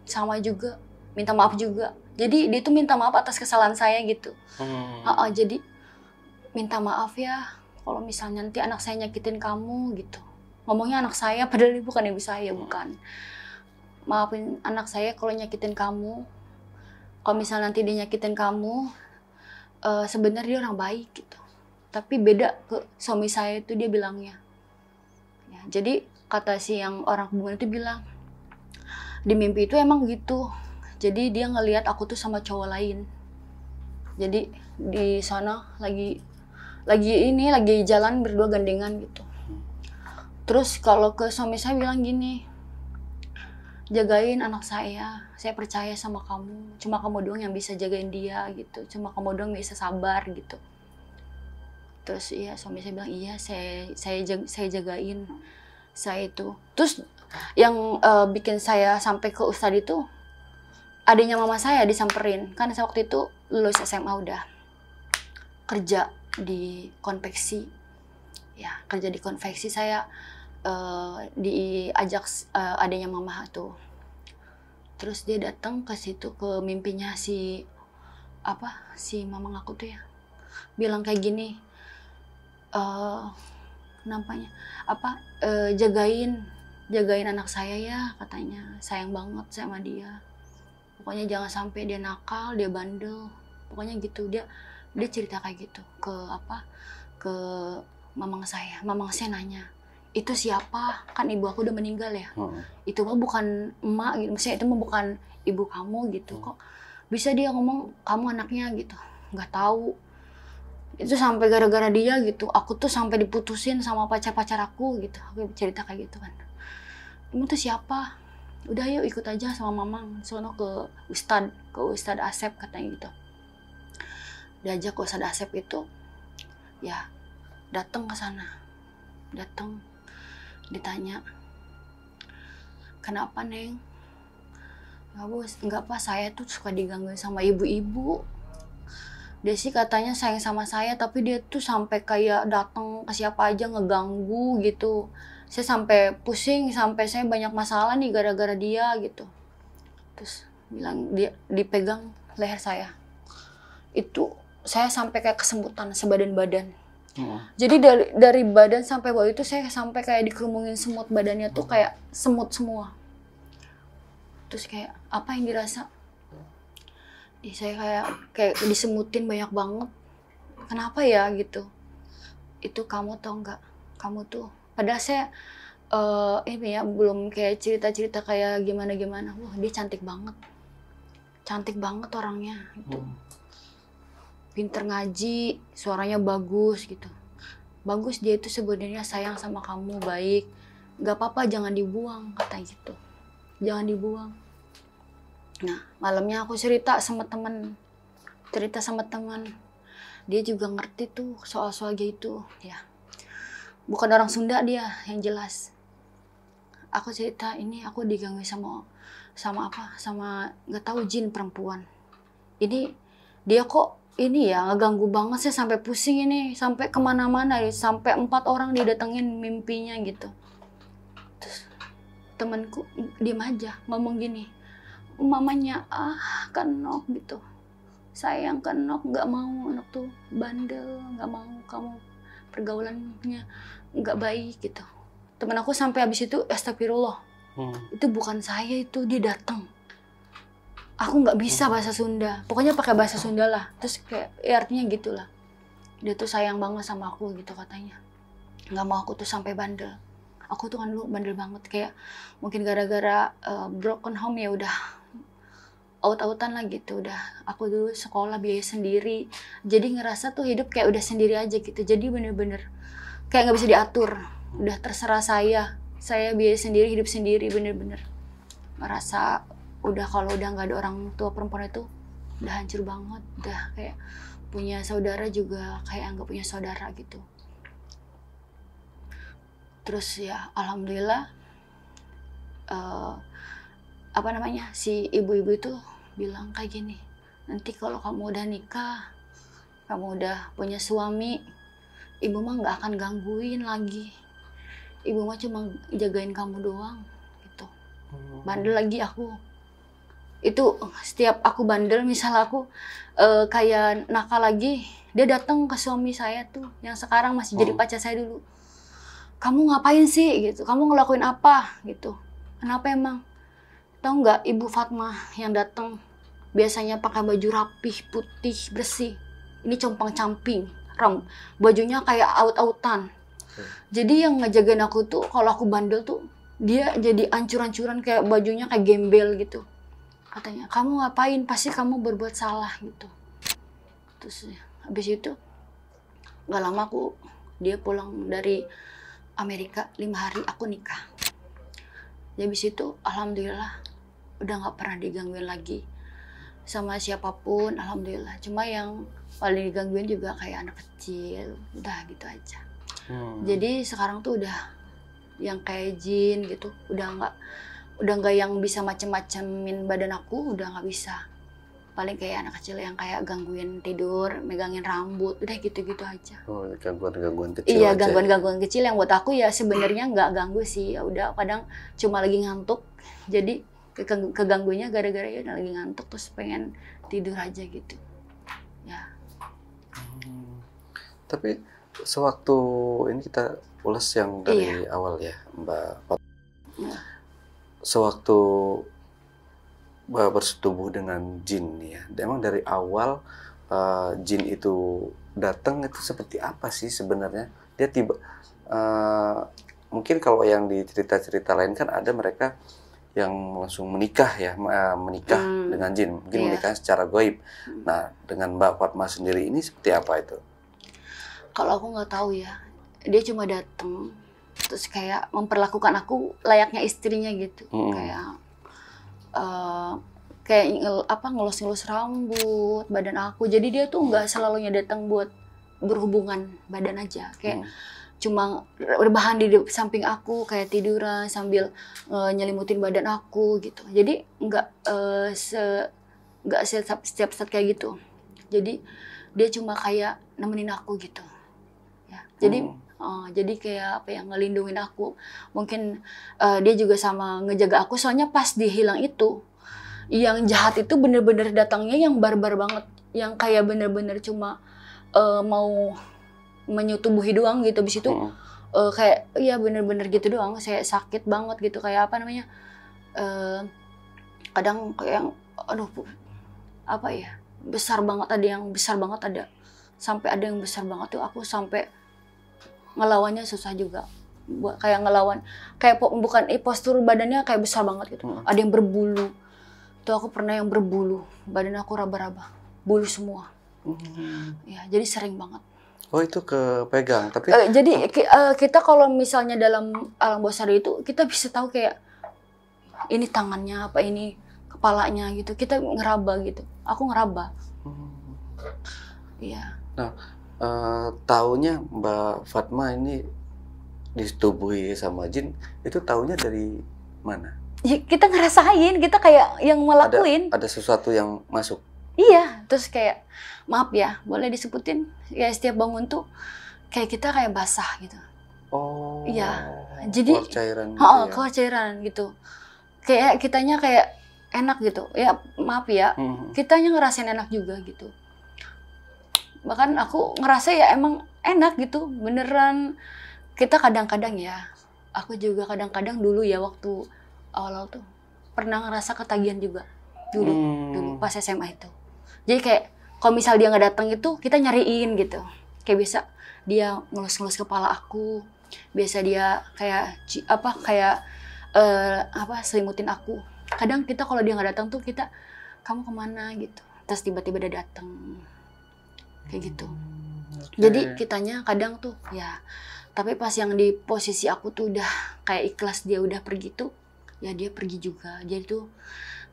sama juga minta maaf juga. Jadi dia tuh minta maaf atas kesalahan saya gitu. Jadi minta maaf ya kalau misalnya nanti anak saya nyakitin kamu gitu. Ngomongnya anak saya, padahal dia bukan ibu saya, bukan. Maafin anak saya kalau nyakitin kamu. Kalau misalnya nanti dia nyakitin kamu, sebenarnya dia orang baik gitu. Tapi beda ke suami saya itu, dia bilangnya. Ya, jadi kata si yang orang hubungan itu bilang, di mimpi itu emang gitu. Jadi dia ngelihat aku tuh sama cowok lain. Jadi di sana lagi jalan berdua gandengan gitu. Terus kalau ke suami saya bilang gini, jagain anak saya percaya sama kamu, cuma kamu doang yang bisa jagain dia gitu, cuma kamu doang yang bisa sabar gitu. Terus iya, suami saya bilang iya, saya jagain saya itu. Terus yang bikin saya sampai ke Ustadz itu, adiknya mama saya disamperin, kan saya waktu itu lulus SMA udah kerja di konveksi. Ya, kerja di konveksi, saya diajak adanya mama tuh. Terus dia datang ke situ, ke mimpinya si mamang aku tuh ya. Bilang kayak gini, nampaknya jagain anak saya ya, katanya. Sayang banget sama dia. Pokoknya jangan sampai dia nakal, dia bandel. Pokoknya gitu, dia cerita kayak gitu ke mamang saya. Mamang saya nanya, itu siapa? Kan ibu aku udah meninggal ya. Itu mah bukan emak gitu, maksudnya itu mah bukan ibu kamu gitu. Kok bisa dia ngomong kamu anaknya gitu? Nggak tahu. Itu sampai gara-gara dia gitu, aku tuh sampai diputusin sama pacar aku gitu. Aku cerita kayak gitu kan. Kamu tuh siapa? Udah yuk ikut aja sama mamang, sono ke Ustadz Asep katanya gitu. Diajak ke Ustadz Asep itu, ya datang ke sana, ditanya, kenapa Neng? Nggak bos, nggak apa, saya tuh suka digangguin sama ibu-ibu. Dia sih katanya sayang sama saya, tapi dia tuh sampai kayak datang ke siapa aja ngeganggu gitu. Saya sampai pusing, sampai saya banyak masalah nih gara-gara dia gitu. Terus bilang, dia dipegang leher saya. Itu saya sampai kayak kesemutan sebadan-badan. Jadi dari badan sampai bawah itu saya sampai kayak dikerumungin semut, badannya tuh kayak semut semua. Terus kayak apa yang dirasa? Saya kayak disemutin banyak banget. Kenapa ya gitu? Itu kamu tau nggak? Kamu tuh, padahal saya ini ya belum kayak cerita-cerita kayak gimana-gimana. Wah, dia cantik banget orangnya itu. Pinter ngaji, suaranya bagus gitu. Bagus, dia itu sebenarnya sayang sama kamu, baik. Gak apa-apa, jangan dibuang, kata gitu. Jangan dibuang. Nah, malamnya aku cerita sama teman. Dia juga ngerti tuh soal-soal gitu, ya. Bukan orang Sunda dia, yang jelas. Aku cerita, ini aku diganggu sama nggak tahu jin perempuan. Ini dia kok ini ya ngeganggu banget, saya sampai pusing ini, sampai kemana-mana, sampai 4 orang didatengin mimpinya gitu. Terus temanku diem aja ngomong gini, mamanya Nok gitu, sayang kan Nok, nggak mau Nok tuh bandel, nggak mau kamu pergaulannya nggak baik gitu. Temen aku sampai habis itu astagfirullah, itu bukan saya, itu dia datang. Aku nggak bisa bahasa Sunda, pokoknya pakai bahasa Sunda lah. Terus kayak ya artinya gitulah, dia tuh sayang banget sama aku gitu katanya, nggak mau aku tuh sampai bandel. Aku tuh kan dulu bandel banget, kayak mungkin gara-gara broken home ya udah out-outan lah gitu. Udah aku dulu sekolah biaya sendiri, jadi ngerasa tuh hidup kayak udah sendiri aja gitu. Jadi bener-bener kayak nggak bisa diatur, udah terserah saya biaya sendiri, hidup sendiri, bener-bener ngerasa udah kalau udah nggak ada orang tua perempuan itu udah hancur banget, udah kayak punya saudara juga kayak nggak punya saudara gitu. Terus ya alhamdulillah si ibu-ibu itu bilang kayak gini, nanti kalau kamu udah nikah, kamu udah punya suami, ibu mah nggak akan gangguin lagi, ibu mah cuma jagain kamu doang gitu. Bandel lagi aku itu, setiap aku bandel, misal aku kayak nakal lagi, dia datang ke suami saya tuh yang sekarang masih jadi pacar saya dulu, kamu ngapain sih gitu, kamu ngelakuin apa gitu, kenapa emang? Tahu nggak Ibu Fatma yang datang biasanya pakai baju rapih, putih, bersih, ini compang-camping, bajunya kayak aut-autan. Jadi yang ngejagain aku tuh kalau aku bandel tuh dia jadi ancur-ancuran, kayak bajunya kayak gembel gitu. Katanya, kamu ngapain, pasti kamu berbuat salah gitu. Terus habis itu nggak lama dia pulang dari Amerika, 5 hari aku nikah. Habis itu alhamdulillah udah nggak pernah digangguin lagi sama siapapun, alhamdulillah. Cuma yang paling digangguin juga kayak anak kecil, udah gitu aja. Jadi sekarang tuh udah yang kayak jin gitu, udah nggak yang bisa macem-macemin badan aku, udah nggak bisa. Paling kayak anak kecil yang kayak gangguin tidur, megangin rambut, udah gitu-gitu aja. Oh, gangguan-gangguan kecil. Iya, aja. gangguan-gangguan kecil yang buat aku ya sebenarnya nggak ganggu sih. Ya udah, kadang cuma lagi ngantuk. Jadi keganggunya gara-gara ya lagi ngantuk terus pengen tidur aja gitu. Ya. Tapi sewaktu ini kita ulas yang dari awal ya, Mbak Fat. Sewaktu Mbak bersetubuh dengan jin ya, emang dari awal jin itu datang itu seperti apa sih sebenarnya? Dia mungkin kalau yang di cerita-cerita lain kan ada mereka yang langsung menikah ya, menikah dengan jin, mungkin menikah secara gaib. Nah, dengan Mbak Fatma sendiri ini seperti apa itu? Kalau aku nggak tahu ya, dia cuma datang terus kayak memperlakukan aku layaknya istrinya gitu, kayak ngelus-ngelus rambut, badan aku. Jadi dia tuh nggak selalunya datang buat berhubungan badan aja, kayak cuma berbahan di samping aku, kayak tiduran sambil nyelimutin badan aku gitu. Jadi nggak setiap saat kayak gitu. Jadi dia cuma kayak nemenin aku gitu. Ya. Jadi kayak apa ya, ngelindungin aku. Mungkin dia juga sama ngejaga aku. Soalnya pas dia hilang itu, yang jahat itu bener-bener datangnya yang barbar banget, yang kayak bener-bener cuma mau menyetubuhi doang gitu. Habis itu kayak iya bener-bener gitu doang. Saya sakit banget gitu, kayak apa namanya, kadang kayak aduh apa ya, besar banget, ada yang besar banget, ada sampai ada yang besar banget tuh aku sampai ngelawannya susah juga. Kayak ngelawan, kayak bukan postur badannya kayak besar banget gitu. Ada yang berbulu tuh, aku pernah yang berbulu, badan aku raba-raba, bulu semua. Ya jadi sering banget. Oh, itu kepegang, tapi jadi kita kalau misalnya dalam alam bawah sadar itu kita bisa tahu kayak ini tangannya apa, ini kepalanya gitu, kita ngeraba gitu. Aku ngeraba. Iya. Nah, taunya Mbak Fatma ini disetubuhi sama jin, itu taunya dari mana? Ya, kita ngerasain, kita kayak yang ngelakuin. Ada sesuatu yang masuk. Iya, terus kayak maaf ya, boleh disebutin ya, setiap bangun tuh kayak kita kayak basah gitu. Oh. Iya. Jadi keluar cairan gitu ya. keluar cairan gitu. Kayak kitanya kayak enak gitu. Ya maaf ya, kitanya ngerasain enak juga gitu. Bahkan aku ngerasa ya emang enak gitu, beneran. Kita kadang-kadang ya, aku juga kadang-kadang dulu ya waktu awal-awal tuh pernah ngerasa ketagihan juga dulu pas SMA itu. Jadi kayak kalau misal dia nggak datang itu kita nyariin gitu, kayak biasa dia ngelus-ngelus kepala aku, biasa dia kayak selimutin aku. Kadang kita kalau dia nggak datang tuh kita, kamu kemana gitu, terus tiba-tiba dia datang kayak gitu. Jadi kitanya kadang tuh ya, tapi pas yang di posisi aku tuh udah kayak ikhlas dia udah pergi tuh, ya dia pergi juga. Jadi tuh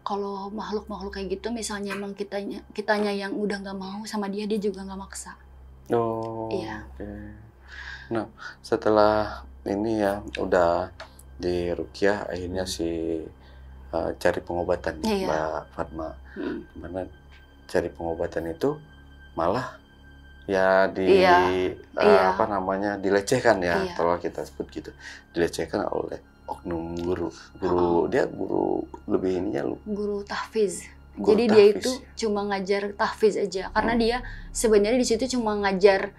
kalau makhluk-makhluk kayak gitu misalnya emang kitanya yang udah nggak mau sama dia juga nggak maksa. Oh. Iya. Oke. Nah, setelah ini ya udah di ruqyah akhirnya cari pengobatan Iya. Mbak Fatma. Mana cari pengobatan itu malah ya Iya. apa namanya dilecehkan ya, Iya. kalau kita sebut gitu, dilecehkan oleh oknum guru dia guru lebih ininya lu Guru tahfiz. Guru Jadi dia tahfiz, itu ya? cuma ngajar tahfiz aja karena dia sebenarnya di situ cuma ngajar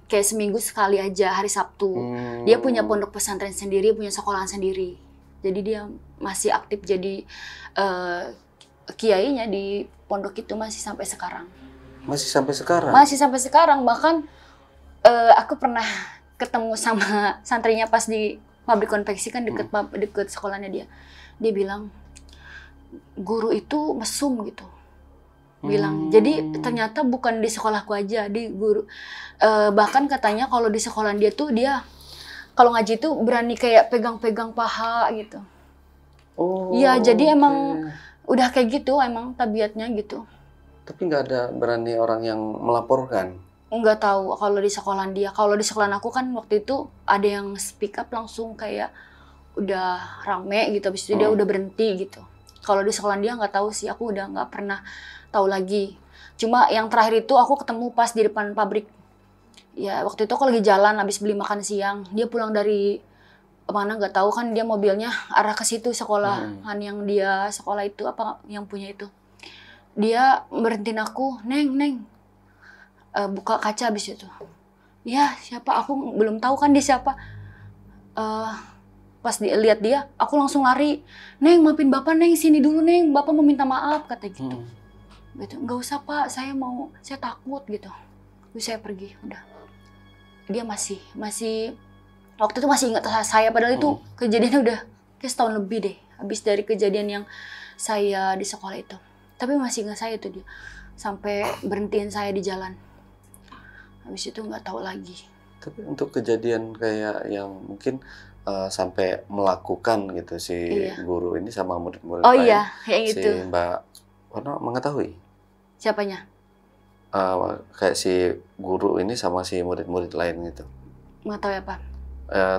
kayak seminggu sekali aja hari Sabtu. Dia punya pondok pesantren sendiri, punya sekolahan sendiri. Jadi dia masih aktif jadi kiainya di pondok itu masih sampai sekarang. Masih sampai sekarang. Masih sampai sekarang, bahkan aku pernah ketemu sama santrinya pas di pabrik konveksi kan deket sekolahnya dia. Dia bilang guru itu mesum gitu. Bilang. Jadi ternyata bukan di sekolahku aja, di guru. Bahkan katanya kalau di sekolah dia tuh dia kalau ngaji tuh berani kayak pegang-pegang paha gitu. Oh. Iya, jadi emang oke. udah kayak gitu emang tabiatnya gitu. Tapi nggak ada berani orang yang melaporkan. Nggak tahu kalau di sekolahan dia. Kalau di sekolahan aku kan waktu itu ada yang speak up langsung kayak udah rame gitu. Habis itu dia udah berhenti gitu. Kalau di sekolahan dia nggak tahu sih. Aku udah nggak pernah tahu lagi. Cuma yang terakhir itu aku ketemu pas di depan pabrik. Ya waktu itu aku lagi jalan habis beli makan siang. Dia pulang dari mana nggak tahu kan, dia mobilnya arah ke situ sekolahan yang dia sekolah itu apa yang punya itu. Dia berhentiin aku, Neng. Buka kaca abis itu. Ya siapa? Aku belum tahu kan dia siapa. Pas lihat dia, aku langsung lari. Neng, maafin bapak Neng, sini dulu Neng. Bapak mau minta maaf kata gitu. Gitu. Nggak usah Pak, saya takut gitu. Terus saya pergi, udah. Dia masih waktu itu masih ingat saya padahal itu kejadiannya udah kayak setahun lebih deh. Habis dari kejadian yang saya di sekolah itu. Tapi masih ingat saya tuh dia. Sampai berhentiin saya di jalan. Habis itu nggak tahu lagi. Tapi untuk kejadian kayak yang mungkin sampai melakukan gitu si guru ini sama murid-murid lain. Iya, yang si itu. Mbak Warna mengetahui? Siapanya? Kayak si guru ini sama si murid-murid lain gitu. Mengetahui apa?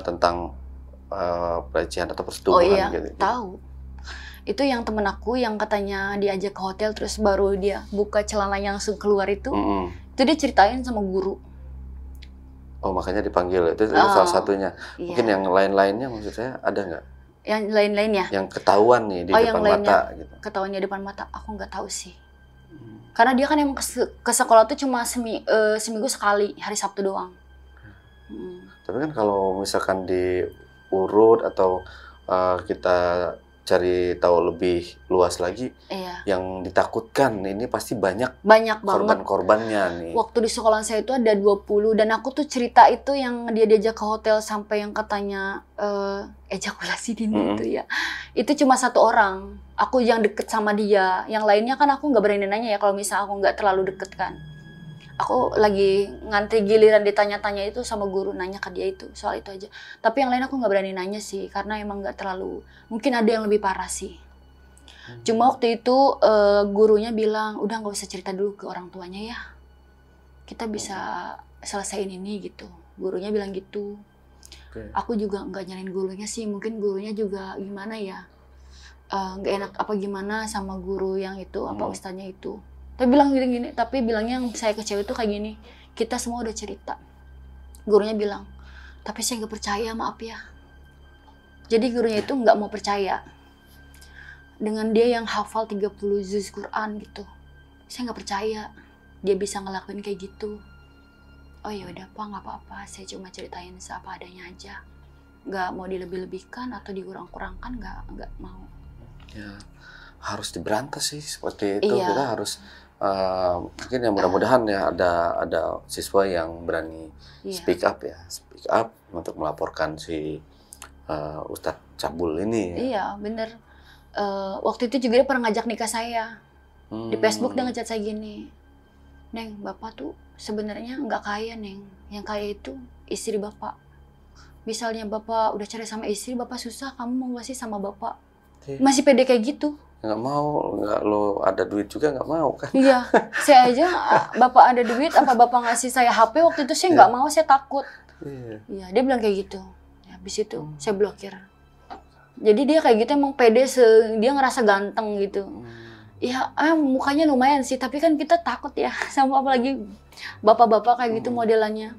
Tentang pelecehan atau persetubuhan Oh iya, gitu. tahu. Itu yang temen aku yang katanya diajak ke hotel terus baru dia buka celananya langsung keluar itu. Itu dia ceritain sama guru. Oh makanya dipanggil, itu salah satunya. Iya. Mungkin yang lain-lainnya maksud saya ada nggak? Yang lain-lainnya? Yang ketahuan nih di depan mata gitu. Ketahuannya di depan mata, aku nggak tahu sih. Karena dia kan emang ke sekolah tuh cuma seminggu sekali, hari Sabtu doang. Tapi kan kalau misalkan diurut atau kita cari tahu lebih luas lagi, yang ditakutkan ini pasti banyak banget korban-korbannya nih. Waktu di sekolah saya itu ada 20 dan aku tuh cerita itu yang dia diajak ke hotel sampai yang katanya ejakulasi dini itu ya. Itu cuma satu orang. Aku yang deket sama dia. Yang lainnya kan aku nggak berani nanya ya kalau misalnya aku nggak terlalu deket kan. Aku lagi ngantri giliran ditanya-tanya itu sama guru, nanya ke dia itu soal itu aja. Tapi yang lain aku nggak berani nanya sih karena emang nggak terlalu, mungkin ada yang lebih parah sih. Cuma waktu itu gurunya bilang udah nggak usah cerita dulu ke orang tuanya ya, kita bisa selesaiin ini gitu. Gurunya bilang gitu. Aku juga nggak nyalain gurunya sih, mungkin gurunya juga gimana ya, nggak enak apa gimana sama guru yang itu apa ustadznya itu. Tapi bilang gini, tapi bilangnya yang saya kecewa itu kayak gini, kita semua udah cerita. Gurunya bilang, tapi saya nggak percaya, maaf ya. Jadi gurunya itu nggak mau percaya. Dengan dia yang hafal 30 juz Quran gitu. Saya nggak percaya dia bisa ngelakuin kayak gitu. Oh ya udah Pak, nggak apa-apa, saya cuma ceritain seapa adanya aja. Nggak mau dilebih-lebihkan atau dikurang-kurangkan, nggak mau. Ya, harus diberantas sih seperti itu. Iya. Kita harus mungkin ya mudah-mudahan ya ada siswa yang berani speak up untuk melaporkan si Ustadz Cabul ini. Iya bener. Waktu itu juga dia pernah ngajak nikah saya. Di Facebook dia ngechat saya gini, Neng, Bapak tuh sebenarnya nggak kaya Neng, yang kaya itu istri Bapak. Misalnya Bapak udah cerai sama istri, Bapak susah, kamu mau nggak sih sama Bapak? Masih pede kayak gitu. nggak mau, nggak lo ada duit juga nggak mau kan? Iya, saya aja bapak ada duit, apa bapak ngasih saya HP waktu itu saya nggak mau, saya takut. Iya, dia bilang kayak gitu. Ya, habis itu saya blokir. Jadi dia kayak gitu emang pede, dia ngerasa ganteng gitu. Ya, mukanya lumayan sih, tapi kan kita takut ya sama apalagi bapak-bapak kayak gitu modelannya.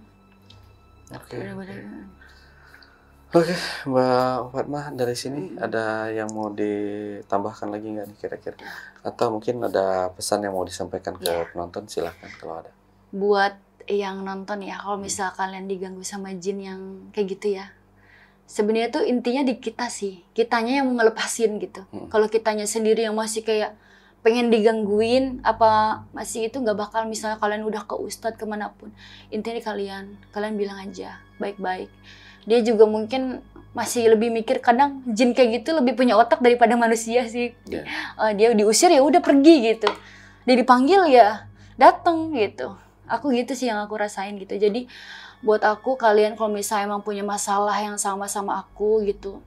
Oke. Bener-bener. Oke, Mbak Fatma, dari sini ada yang mau ditambahkan lagi nggak nih kira-kira? Atau mungkin ada pesan yang mau disampaikan ke penonton, silahkan kalau ada. Buat yang nonton ya, kalau misal kalian diganggu sama jin yang kayak gitu ya, sebenarnya tuh intinya di kita sih, kitanya yang mau ngelepasin gitu. Kalau kitanya sendiri yang masih kayak pengen digangguin, apa masih itu nggak bakal, misalnya kalian udah ke ustadz kemanapun, intinya kalian bilang aja baik-baik. Dia juga mungkin masih lebih mikir, kadang jin kayak gitu lebih punya otak daripada manusia sih. Dia diusir ya udah pergi gitu, dia dipanggil ya dateng gitu. Aku gitu sih yang aku rasain gitu. Jadi buat aku, kalian kalau misalnya emang punya masalah yang sama-sama aku gitu,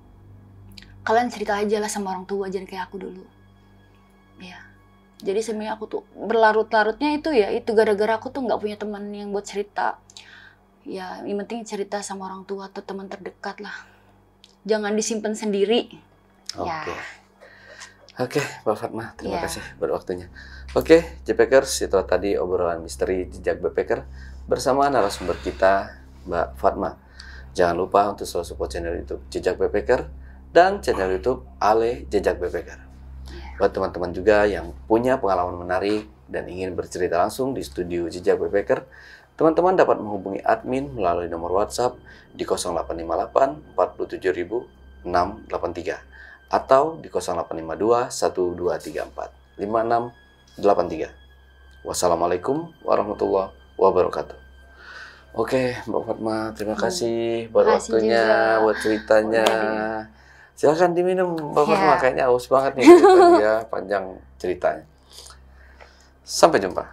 kalian cerita aja lah sama orang tua, jangan kayak aku dulu. Ya, jadi sebenarnya aku tuh berlarut-larutnya itu ya, itu gara-gara aku tuh nggak punya teman yang buat cerita. Ya, yang penting cerita sama orang tua atau teman terdekat lah. Jangan disimpan sendiri. Oke, Mbak Fatma, terima kasih buat waktunya. Oke, JPKers, itu tadi obrolan misteri jejak backpacker bersama narasumber kita, Mbak Fatma. Jangan lupa untuk selalu support channel YouTube Jejak Backpacker dan channel YouTube Ale Jejak Backpacker. Buat teman-teman juga yang punya pengalaman menarik dan ingin bercerita langsung di studio Jejak Backpacker, teman-teman dapat menghubungi admin melalui nomor WhatsApp di 0858 47000 683 atau di 0852 1234 5683. Wassalamualaikum warahmatullahi wabarakatuh. Oke, Mbak Fatma, terima kasih buat waktunya, juga buat ceritanya. Silakan diminum, Mbak Fatma, kayaknya haus banget nih ceritanya, panjang ceritanya. Sampai jumpa.